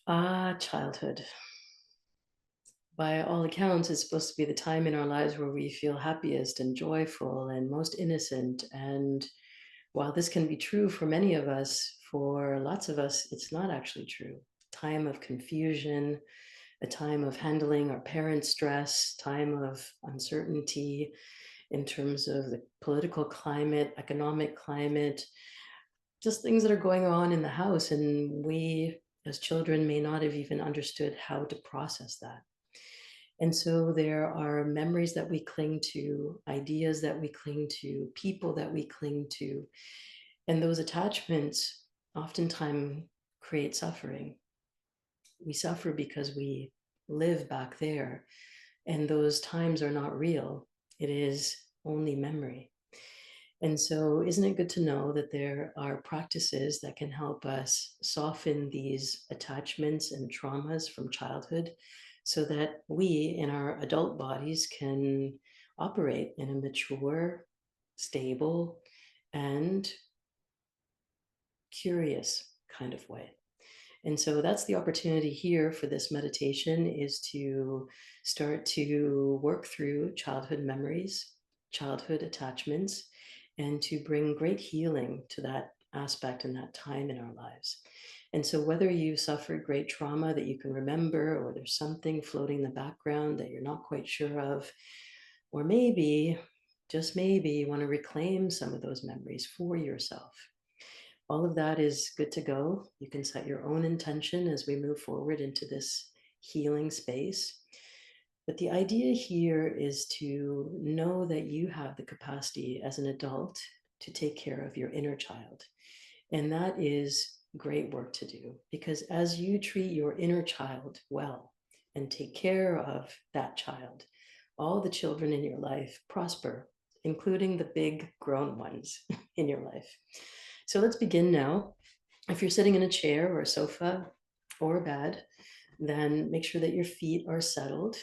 Childhood. By all accounts, it's supposed to be the time in our lives where we feel happiest and joyful and most innocent. And while this can be true for many of us, for lots of us, it's not actually true. Time of confusion, a time of handling our parents' stress, time of uncertainty in terms of the political climate, economic climate, just things that are going on in the house. And we, as children, may not have even understood how to process that. And so there are memories that we cling to, ideas that we cling to, people that we cling to. And those attachments oftentimes create suffering. We suffer because we live back there, and those times are not real. It is only memory. And so, isn't it good to know that there are practices that can help us soften these attachments and traumas from childhood so that we in our adult bodies can operate in a mature, stable, and curious kind of way? And so that's the opportunity here for this meditation, is to start to work through childhood memories, childhood attachments, and to bring great healing to that aspect and that time in our lives. And so whether you suffered great trauma that you can remember, or there's something floating in the background that you're not quite sure of, or maybe, just maybe, you want to reclaim some of those memories for yourself, all of that is good to go. You can set your own intention as we move forward into this healing space. But the idea here is to know that you have the capacity as an adult to take care of your inner child. And that is great work to do, because as you treat your inner child well and take care of that child, all the children in your life prosper, including the big grown ones in your life. So let's begin now. If you're sitting in a chair or a sofa or a bed, then make sure that your feet are settled.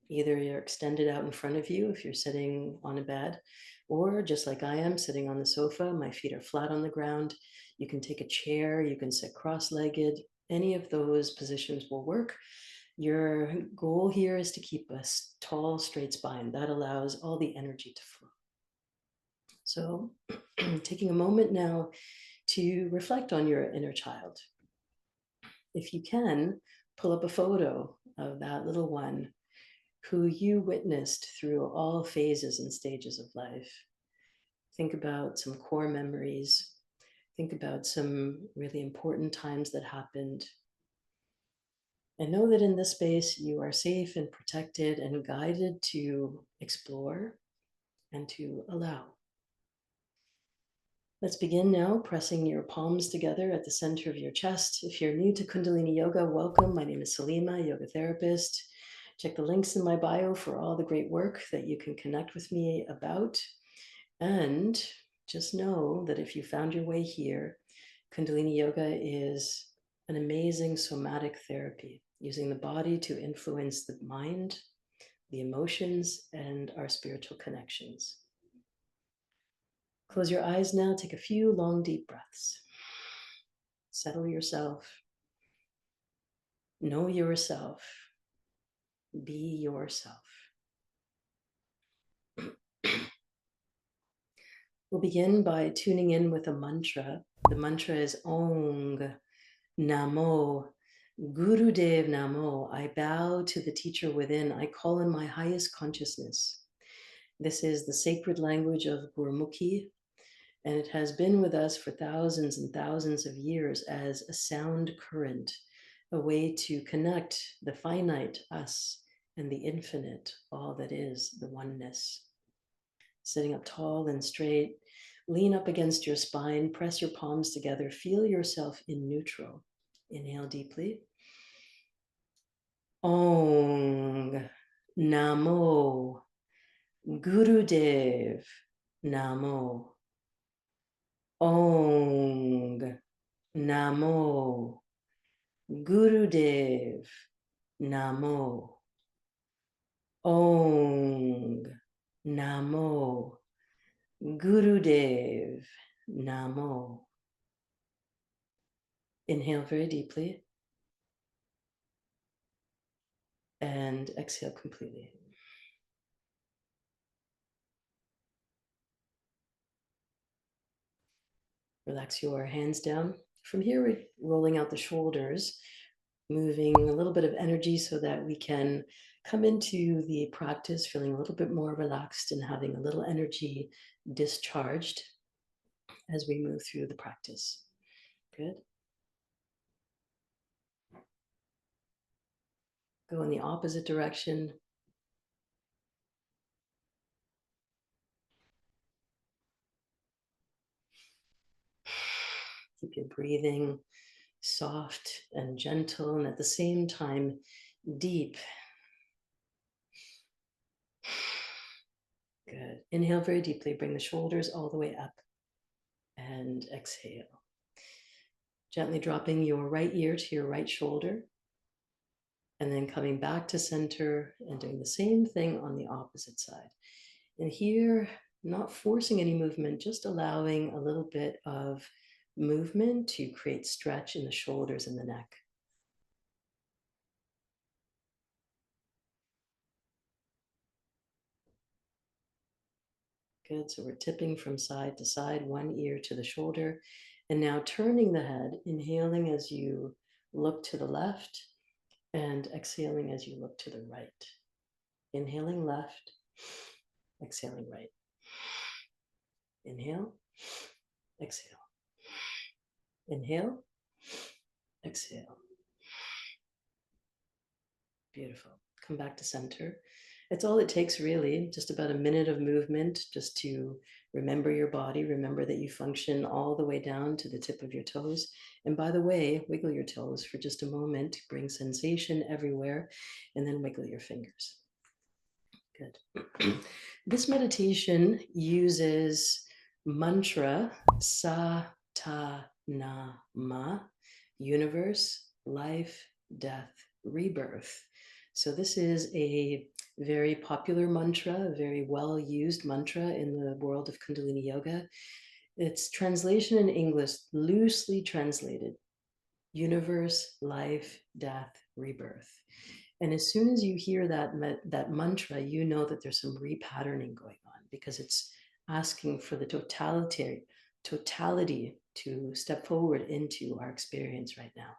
Either you're extended out in front of you if you're sitting on a bed, or just like I am, sitting on the sofa, my feet are flat on the ground. You can take a chair, you can sit cross-legged. Any of those positions will work. Your goal here is to keep a tall, straight spine. That allows all the energy to flow. So taking a moment now to reflect on your inner child. If you can, pull up a photo of that little one who you witnessed through all phases and stages of life. Think about some core memories. Think about some really important times that happened. And know that in this space, you are safe and protected and guided to explore and to allow. Let's begin now, pressing your palms together at the center of your chest. If you're new to Kundalini Yoga, welcome. My name is Salimah, yoga therapist. Check the links in my bio for all the great work that you can connect with me about. And just know that if you found your way here, Kundalini Yoga is an amazing somatic therapy, using the body to influence the mind, the emotions, and our spiritual connections. Close your eyes now, take a few long, deep breaths. Settle yourself. Know yourself. Be yourself. We'll begin by tuning in with a mantra. The mantra is Ong Namo Gurudev Namo. I bow to the teacher within. I call in my highest consciousness. This is the sacred language of Gurmukhi, and it has been with us for thousands and thousands of years as a sound current, a way to connect the finite, us, and the infinite, all that is, the oneness. Sitting up tall and straight, lean up against your spine, press your palms together, feel yourself in neutral. Inhale deeply. Ong Namo Gurudev Namo. Ong Namo Gurudev Namo. Ong Namo Gurudev Namo. Inhale very deeply. and exhale completely. Relax your hands down. From here, we're rolling out the shoulders, moving a little bit of energy so that we can come into the practice feeling a little bit more relaxed and having a little energy discharged as we move through the practice. Good. Go in the opposite direction. Keep your breathing soft and gentle, and at the same time, deep. Good. Inhale very deeply. Bring the shoulders all the way up. And exhale. Gently dropping your right ear to your right shoulder. And then coming back to center and doing the same thing on the opposite side. And here, not forcing any movement, just allowing a little bit of movement to create stretch in the shoulders and the neck. Good. So we're tipping from side to side, one ear to the shoulder. And now turning the head, inhaling as you look to the left and exhaling as you look to the right. Inhaling left, exhaling right. Inhale, exhale. Inhale, exhale. Beautiful. Come back to center. It's all it takes, really, just about a minute of movement just to remember your body, remember that you function all the way down to the tip of your toes. And by the way, wiggle your toes for just a moment, bring sensation everywhere, and then wiggle your fingers. Good. This meditation uses mantra sa ta na ma, universe, life, death, rebirth. So this is a very popular mantra, a very well used mantra in the world of Kundalini Yoga. Its translation in English, loosely translated, universe, life, death, rebirth. And as soon as you hear that mantra, you know that there's some repatterning going on because it's asking for the totality to step forward into our experience right now.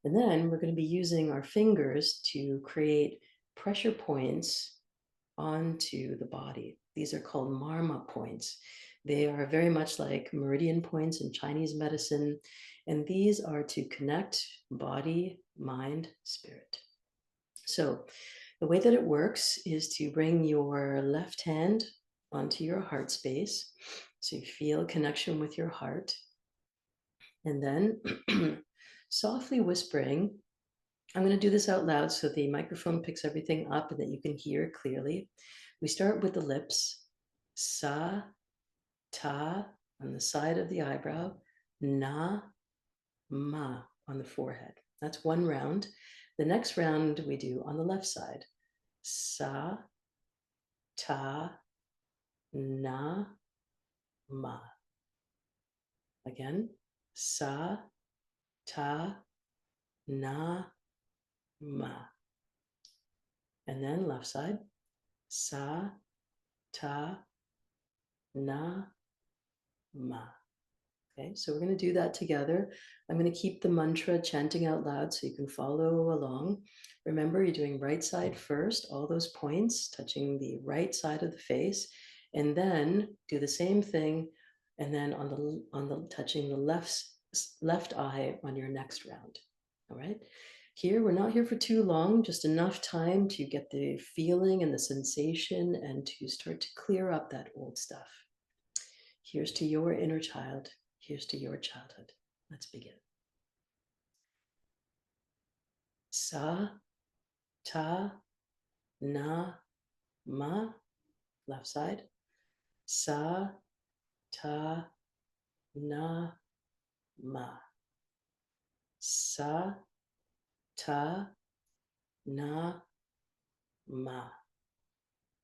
And then we're going to be using our fingers to create pressure points onto the body. These are called marma points. They are very much like meridian points in Chinese medicine. And these are to connect body, mind, spirit. So the way that it works is to bring your left hand onto your heart space. So you feel a connection with your heart. And then softly whispering, I'm going to do this out loud so the microphone picks everything up and that you can hear clearly. We start with the lips. Sa, ta on the side of the eyebrow, na, ma on the forehead. That's one round. The next round we do on the left side. Sa, ta, na, ma. Again, sa, ta, na, ma. And then left side. Sa, ta, na, ma. Okay, so we're going to do that together. I'm going to keep the mantra chanting out loud so you can follow along. Remember, you're doing right side first, all those points touching the right side of the face, and then do the same thing, and then on the touching the left eye on your next round. All right. Here, we're not here for too long, just enough time to get the feeling and the sensation and to start to clear up that old stuff. Here's to your inner child. Here's to your childhood. Let's begin. Sa, ta, na, ma. Left side. Sa, ta, na, ma. Sa, ta, na, ma.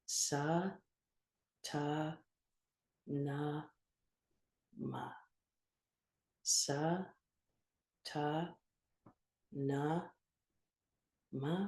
Sa, ta, na, ma. Sa, ta, na, ma.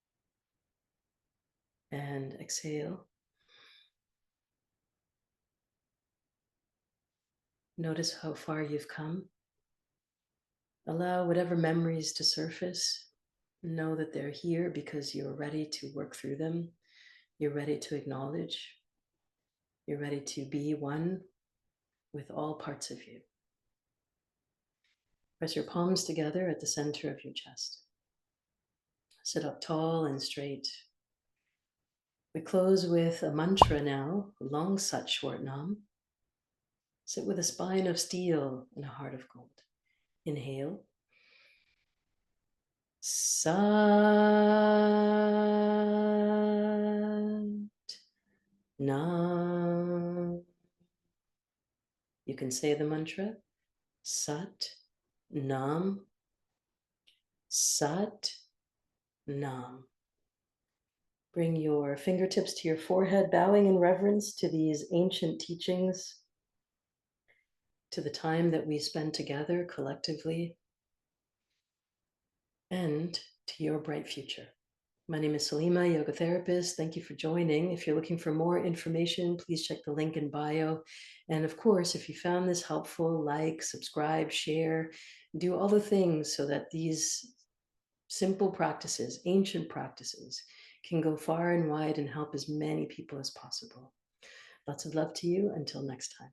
and exhale. Notice how far you've come. Allow whatever memories to surface. Know that they're here because you're ready to work through them. You're ready to acknowledge. You're ready to be one with all parts of you. Press your palms together at the center of your chest. Sit up tall and straight. We close with a mantra now, long sat short nam. Sit with a spine of steel and a heart of gold. Inhale. Sat Nam. You can say the mantra Sat Nam. Sat Nam. Bring your fingertips to your forehead, bowing in reverence to these ancient teachings, to the time that we spend together collectively, and to your bright future. My name is Salimah, yoga therapist. Thank you for joining. If you're looking for more information, please check the link in bio. And of course, if you found this helpful, like, subscribe, share, do all the things so that these simple practices, ancient practices, can go far and wide and help as many people as possible. Lots of love to you. Until next time.